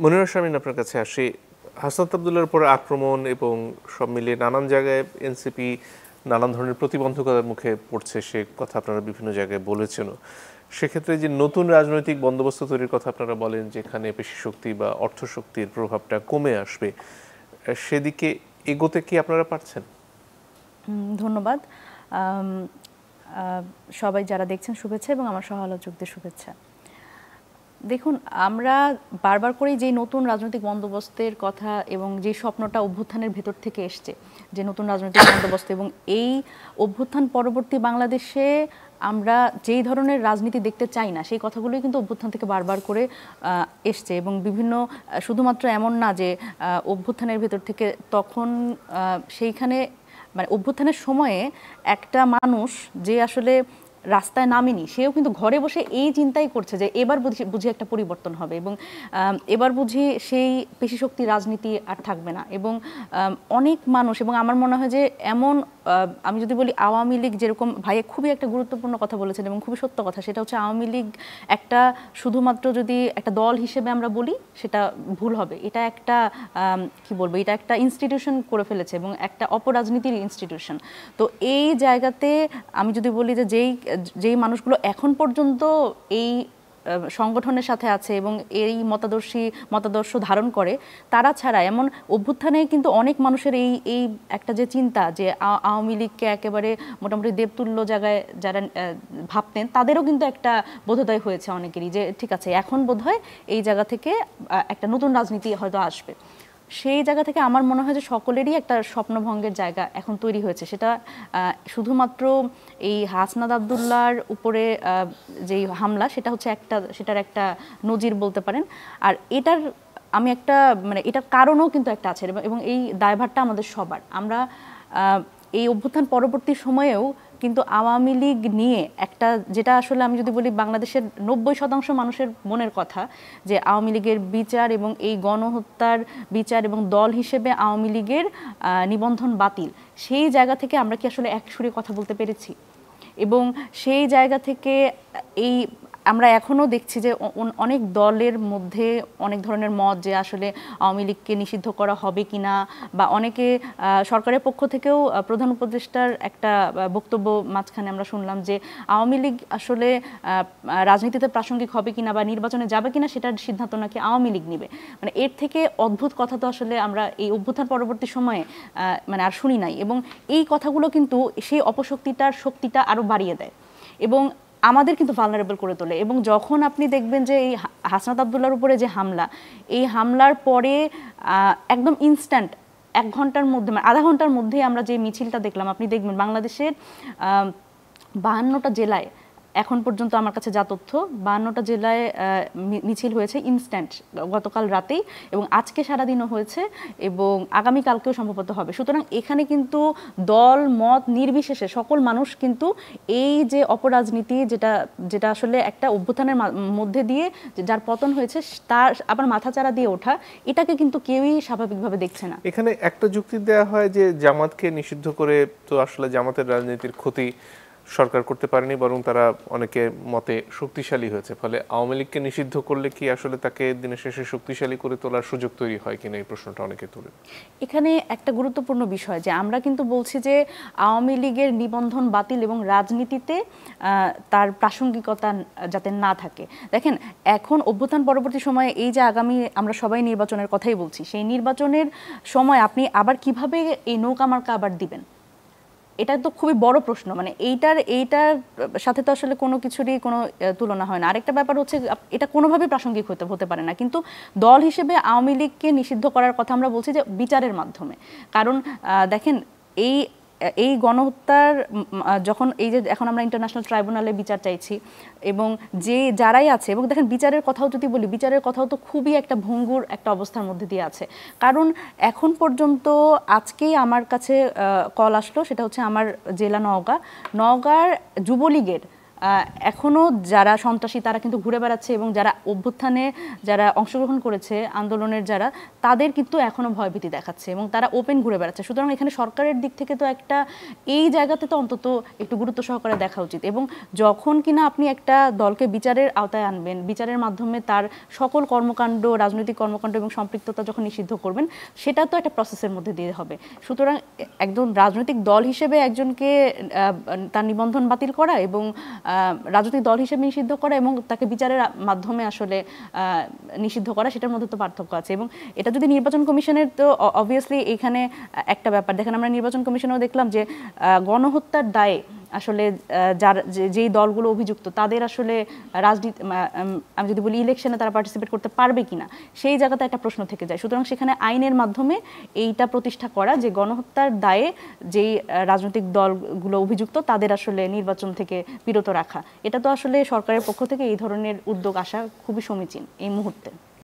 মনিরুল শামীম, আপনার কাছে আসি। হাসনাত আবদুল্লাহর উপর আক্রমণ এবং সব মিলিয়ে নানান জায়গায় এনসিপি নানান ধরনের প্রতিবন্ধকতার মুখে পড়ছে, সে কথা আপনারা বিভিন্ন জায়গায় বলেছেন। সেক্ষেত্রে যে নতুন রাজনৈতিক বন্দোবস্ত তৈরির কথা আপনারা বলেন, যেখানে পেশি শক্তি বা অর্থশক্তির প্রভাবটা কমে আসবে, সেদিকে এগোতে কি আপনারা পারছেন? ধন্যবাদ। সবাই যারা দেখছেন শুভেচ্ছা, এবং আমার সহ আলোচকদের শুভেচ্ছা। দেখুন, আমরা বারবার করেই যে নতুন রাজনৈতিক বন্দোবস্তের কথা এবং যে স্বপ্নটা অভ্যুত্থানের ভেতর থেকে এসছে, যে নতুন রাজনৈতিক বন্দোবস্ত, এবং এই অভ্যুত্থান পরবর্তী বাংলাদেশে আমরা যেই ধরনের রাজনীতি দেখতে চাই না, সেই কথাগুলোই কিন্তু অভ্যুত্থান থেকে বারবার করে এসছে। এবং বিভিন্ন, শুধুমাত্র এমন না যে অভ্যুত্থানের ভেতর থেকে, তখন সেইখানে মানে অভ্যুত্থানের সময়ে একটা মানুষ যে আসলে রাস্তায় নামেনি, সেও কিন্তু ঘরে বসে এই চিন্তাই করছে যে এবার বুঝি একটা পরিবর্তন হবে, এবং এবার বুঝি সেই পেশিশক্তি রাজনীতি আর থাকবে না। এবং অনেক মানুষ, এবং আমার মনে হয় যে এমন, আমি যদি বলি আওয়ামী লীগ, যেরকম ভাইয়া খুবই একটা গুরুত্বপূর্ণ কথা বলেছেন এবং খুবই সত্য কথা, সেটা হচ্ছে আওয়ামী লীগ একটা, শুধুমাত্র যদি একটা দল হিসেবে আমরা বলি সেটা ভুল হবে। এটা একটা কি বলবো, এটা একটা ইনস্টিটিউশন করে ফেলেছে, এবং একটা অপরাজনীতির ইনস্টিটিউশন। তো এই জায়গাতে আমি যদি বলি যে যেই মানুষগুলো এখন পর্যন্ত এই সংগঠনের সাথে আছে এবং এই মতাদর্শ ধারণ করে, তারা ছাড়া এমন অভ্যুত্থানে কিন্তু অনেক মানুষের এই একটা যে চিন্তা, যে আওয়ামী লীগকে একেবারে মোটামুটি দেবতুল্য জায়গায় যারা ভাবতেন, তাদেরও কিন্তু একটা বোধোদয় হয়েছে অনেকেরই, যে ঠিক আছে, এখন বোধহয় এই জায়গা থেকে একটা নতুন রাজনীতি হয়তো আসবে। সেই জায়গা থেকে আমার মনে হয় যে সকলেরই একটা স্বপ্নভঙ্গের জায়গা এখন তৈরি হয়েছে। সেটা শুধুমাত্র এই হাসনাত আবদুল্লাহর উপরে যেই হামলা, সেটার একটা নজির বলতে পারেন। আর এটার আমি একটা মানে এটার কারণও কিন্তু একটা আছে, এবং এই দায়ভারটা আমাদের সবার। আমরা এই অভ্যুত্থান পরবর্তী সময়েও কিন্তু আওয়ামী লীগ নিয়ে একটা, যেটা আসলে আমি যদি বলি বাংলাদেশের 90% মানুষের মনের কথা, যে আওয়ামী লীগের বিচার এবং এই গণহত্যার বিচার, এবং দল হিসেবে আওয়ামী লীগের নিবন্ধন বাতিল, সেই জায়গা থেকে আমরা কি আসলে এক সুরে কথা বলতে পেরেছি? এবং সেই জায়গা থেকে এই আমরা এখনও দেখছি যে অনেক দলের মধ্যে অনেক ধরনের মত, যে আসলে আওয়ামী লীগকে নিষিদ্ধ করা হবে কিনা, বা অনেকে সরকারের পক্ষ থেকেও প্রধান উপদেষ্টার একটা বক্তব্য মাঝখানে আমরা শুনলাম যে আওয়ামী লীগ আসলে রাজনীতিতে প্রাসঙ্গিক হবে কিনা বা নির্বাচনে যাবে কিনা, সেটার সিদ্ধান্ত নাকি আওয়ামী লীগ নেবে। মানে এর থেকে অদ্ভুত কথা তো আসলে আমরা এই অভ্যুত্থান পরবর্তী সময়ে মানে আর শুনি নাই। এবং এই কথাগুলো কিন্তু সেই শক্তিটা আরো বাড়িয়ে দেয় এবং আমাদের কিন্তু ভালনারেবল করে তোলে। এবং যখন আপনি দেখবেন যে এই হাসনাত আবদুল্লাহর উপরে যে হামলা, এই হামলার পরে একদম ইনস্ট্যান্ট 1 ঘন্টার মধ্যে, মানে আধা ঘন্টার মধ্যে আমরা যে মিছিলটা দেখলাম, আপনি দেখবেন বাংলাদেশের 52টা জেলায়, এখন পর্যন্ত আমার কাছে যা তথ্য, 52টা জেলায় মিছিল হয়েছে ইনস্ট্যান্ট গতকাল রাতেই, এবং আজকে সারাদিনও হয়েছে, এবং আগামীকালকেও সম্ভবত হবে। সুতরাং এখানে কিন্তু দল মত নির্বিশেষে সকল মানুষ কিন্তু এই যে অপরাজনীতি, যেটা আসলে একটা অভ্যুত্থানের মধ্যে দিয়ে যার পতন হয়েছে, তার আবার মাথাচাড়া দিয়ে ওঠা, এটাকে কিন্তু কেউই স্বাভাবিকভাবে দেখছে না। এখানে একটা যুক্তি দেওয়া হয় যে জামাতকে নিষিদ্ধ করে তো আসলে জামাতের রাজনীতির ক্ষতি সরকার করতে পারেনি, বরং তারা অনেকে মতে শক্তিশালী হয়েছে। ফলে আওয়ামী লীগকে নিষিদ্ধ করলে কি আসলে তাকে দিনের শেষে শক্তিশালী করে তোলার সুযোগ তৈরি হয় কিনা, এই প্রশ্নটা অনেকে তোলে। এখানে একটা গুরুত্বপূর্ণ বিষয়, যে আমরা কিন্তু বলছি যে আওয়ামী লীগের নিবন্ধন বাতিল এবং রাজনীতিতে তার প্রাসঙ্গিকতা যাতে না থাকে। দেখেন, এখন অভ্যুত্থান পরবর্তী সময়ে এই যে আগামী আমরা সবাই নির্বাচনের কথাই বলছি, সেই নির্বাচনের সময় আপনি আবার কিভাবে এই নৌকা মার্কা আবার দিবেন, এটা তো খুবই বড় প্রশ্ন। মানে এইটার সাথে তো আসলে কোনো কিছুরই কোনো তুলনা হয় না। আরেকটা ব্যাপার হচ্ছে, এটা কোনোভাবেই প্রাসঙ্গিক হতে পারে না। কিন্তু দল হিসেবে আওয়ামী লীগকে নিষিদ্ধ করার কথা আমরা বলছি যে বিচারের মাধ্যমে। কারণ দেখেন, এই গণহত্যার যখন এই যে এখন আমরা ইন্টারন্যাশনাল ট্রাইব্যুনালে বিচার চাইছি, এবং যারাই আছে, এবং দেখেন বিচারের কথাও যদি বলি, বিচারের কথাও তো খুবই একটা ভঙ্গুর একটা অবস্থার মধ্যে দিয়ে আছে। কারণ এখন পর্যন্ত, আজকেই আমার কাছে কল আসলো, সেটা হচ্ছে আমার জেলা নওগাঁর যুবলীগের এখনো যারা সন্ত্রাসী তারা কিন্তু ঘুরে বেড়াচ্ছে এবং যারা অভ্যুত্থানে যারা অংশগ্রহণ করেছে আন্দোলনের যারা তাদের কিন্তু এখনো ভয়ভীতি দেখাচ্ছে এবং তারা ওপেন ঘুরে বেড়াচ্ছে। সুতরাং এখানে সরকারের দিক থেকে তো একটা এই জায়গাতে তো অন্তত একটু গুরুত্ব সহকারে দেখা উচিত এবং যখন কিনা আপনি একটা দলকে বিচারের আওতায় আনবেন, বিচারের মাধ্যমে তার সকল কর্মকাণ্ড, রাজনৈতিক কর্মকাণ্ড এবং সম্পৃক্ততা যখন নিষিদ্ধ করবেন, সেটা তো একটা প্রসেসের মধ্যে দিয়ে হবে। সুতরাং একজন রাজনৈতিক দল হিসেবে একজনকে তার নিবন্ধন বাতিল করা এবং রাজনৈতিক দল হিসেবে নিষিদ্ধ করা এবং তাকে বিচারের মাধ্যমে আসলে নিষিদ্ধ করা, সেটার মধ্যে তো পার্থক্য আছে। এবং এটা যদি নির্বাচন কমিশনের, তো অবভিয়াসলি এখানে একটা ব্যাপার দেখেন, আমরা নির্বাচন কমিশনেও দেখলাম যে গণহত্যার দায়ে আসলে যার যেই দলগুলো অভিযুক্ত তাদের আসলে রাজনীতি, আমি যদি বলি ইলেকশনে তারা পার্টিসিপেট করতে পারবে কিনা, সেই জায়গাতে একটা প্রশ্ন থেকে যায়। সুতরাং সেখানে আইনের মাধ্যমে এইটা প্রতিষ্ঠা করা যে গণহত্যার দায়ে যেই রাজনৈতিক দলগুলো অভিযুক্ত তাদের আসলে নির্বাচন থেকে বিরত রাখা, এটা তো আসলে সরকারের পক্ষ থেকে এই ধরনের উদ্যোগ আসা খুবই সমীচীন এই মুহূর্তে।